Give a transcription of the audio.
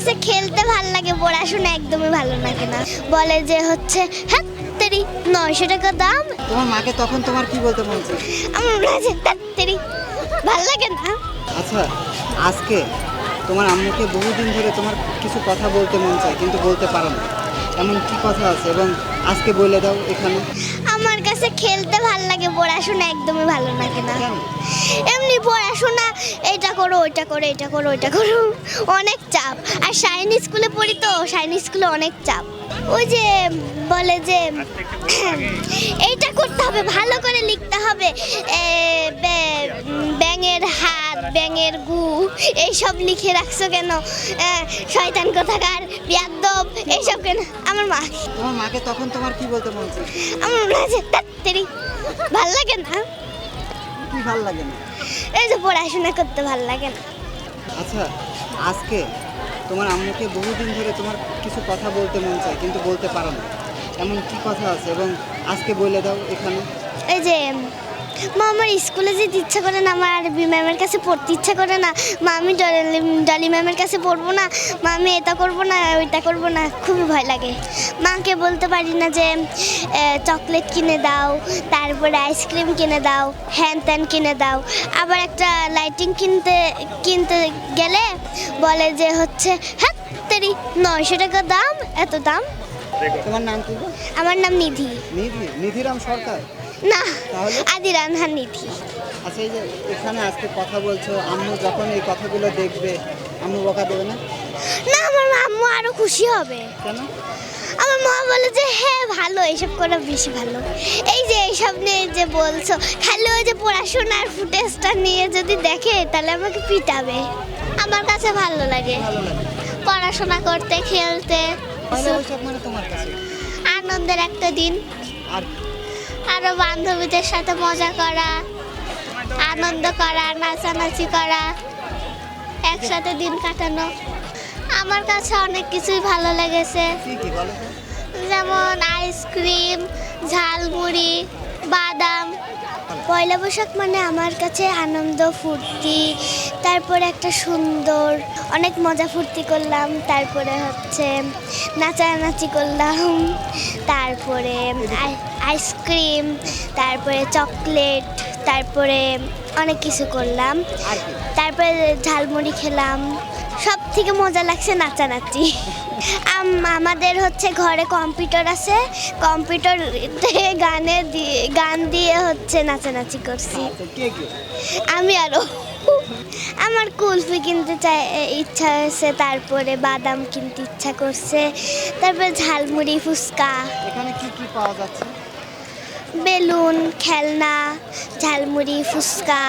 কাছে খেলতে ভালো লাগে, পড়াশোনা একদমই ভালো লাগে না। বলে যে হচ্ছে হ্যাঁ তেরি 900 টাকা দাম। তোমার মাকে তখন তোমার কি বলতে মন চায়? আমার মনে হয় তেরি ভালো লাগে না। আচ্ছা, আজকে তোমার আম্মুকে বহুদিন ধরে তোমার কিছু কথা বলতে মন চায় কিন্তু বলতে পারো না, এমন কি কথা আছে এবং আজকে বলে দাও এখানে। আমার কাছে খেলতে ভালো লাগে, পড়াশোনা একদমই ভালো লাগে না। কেন? এমনি পড়াশোনা এটা করো ওইটা করো এটা করো ওইটা করো, অনেক চাপ। আর শাইন স্কুলে পড়ি তো, শাইন স্কুলে অনেক চাপ। ওই যে বলে যে এইটা করতে হবে, ভালো করে লিখতে হবে, ব্যাঙের হাত ব্যাঙের গু এইসব লিখে রাখছো কেন, শয়তান কোথাকার বিয়াদ্দব এইসব কেন। আমার মা, তোমার মাকে তখন তোমার কি বলতে মন চায়? আমার মনে হয় তেরি ভাল লাগে না। কি ভাল লাগে না? এই যে পড়াশোনা করতে ভাল লাগে না। আচ্ছা, আজকে তোমার আম্মুকে বহুদিন ধরে তোমার কিছু কথা বলতে মন চায় কিন্তু বলতে পারো না, এমন কি কথা আছে এবং আজকে বলে দাও এখানে। এই যে মা, আমার স্কুলে যেতে ইচ্ছা করে না, আমার আরবি ম্যামের কাছে পড়তে ইচ্ছা করে না, মা আমি ডলি ম্যামের কাছে পড়বো না, মা আমি এটা করবো না ওইটা করবো না, খুবই ভয় লাগে। মাকে বলতে পারি না যে চকলেট কিনে দাও, তারপরে আইসক্রিম কিনে দাও, হ্যান ত্যান কিনে দাও। আবার একটা লাইটিং কিনতে গেলে বলে যে হচ্ছে হ্যাঁ তেরি 900 টাকা দাম, এত দাম। তোমার নাম কি? আমার নাম নিধি। নিধিরাম সরকার না, তাহলে? আদিরান নিধি। আচ্ছা, এই যে এখানে আজকে কথা বলছো, আম্মু যখন এই কথাগুলো দেখবে আম্মু বকা দেবে না? না, আমার আম্মু আরো খুশি হবে। কেন? আমার মা বলে যে হ্যাঁ ভালো, এইসব করা বেশি ভালো। এই যে এইসব নিয়ে যে বলছো, খালি ওই যে পড়াশোনার ফুটেজটা নিয়ে যদি দেখে তাহলে আমাকে পিটাবে। আমার কাছে ভালো লাগে ভালো লাগে পড়াশোনা করতে, খেলতে। পয়লা বৈশাখ মানে তোমার কাছে আনন্দের একটা দিন, আর আরো বান্ধবীদের সাথে মজা করা, আনন্দ করা, নাচানাচি করা, একসাথে দিন কাটানো। আমার কাছে অনেক কিছুই ভালো লেগেছে, কি কি বলো তো? যেমন আইসক্রিম, ঝালমুড়ি, বাদাম। পয়লা বৈশাখ মানে আমার কাছে আনন্দ, ফুর্তি, তারপরে একটা সুন্দর অনেক মজা ফুর্তি করলাম, তারপরে হচ্ছে নাচানাচি করলাম, তারপরে আইসক্রিম, তারপরে চকলেট, তারপরে অনেক কিছু করলাম, আর কি? তারপরে ঝালমুড়ি খেলাম। সব থেকে মজা লাগছে নাচানাচি। আমাদের হচ্ছে ঘরে কম্পিউটার আছে, কম্পিউটারে গান দিয়ে হচ্ছে নাচানাচি করছি। আচ্ছা, কে কে? আমি আরো আমার কুলফি কিনতে ইচ্ছা হয়েছে, তারপরে বাদাম কিনতে ইচ্ছা করছে, তারপরে ঝালমুড়ি, ফুচকা, এখানে কি কি পাওয়া যাচ্ছে? বেলুন, খেলনা, ঝালমুড়ি, ফুচকা,